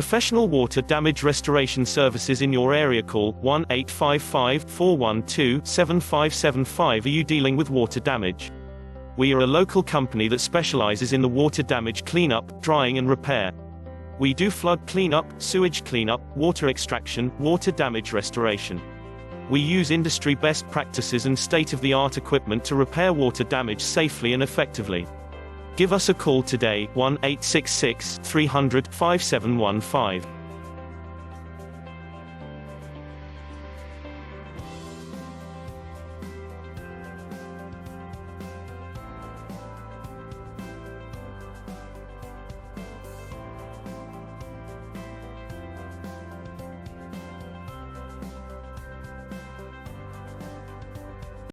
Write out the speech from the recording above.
professional water damage restoration services in your area. Call 1-855-412-7575. Are you dealing with water damage? We are a local company that specializes in the water damage cleanup, drying and repair. We do flood cleanup, sewage cleanup, water extraction, water damage restoration. We use industry best practices and state-of-the-art equipment to repair water damage safely and effectively. Give us a call today, 1-866-300-5715.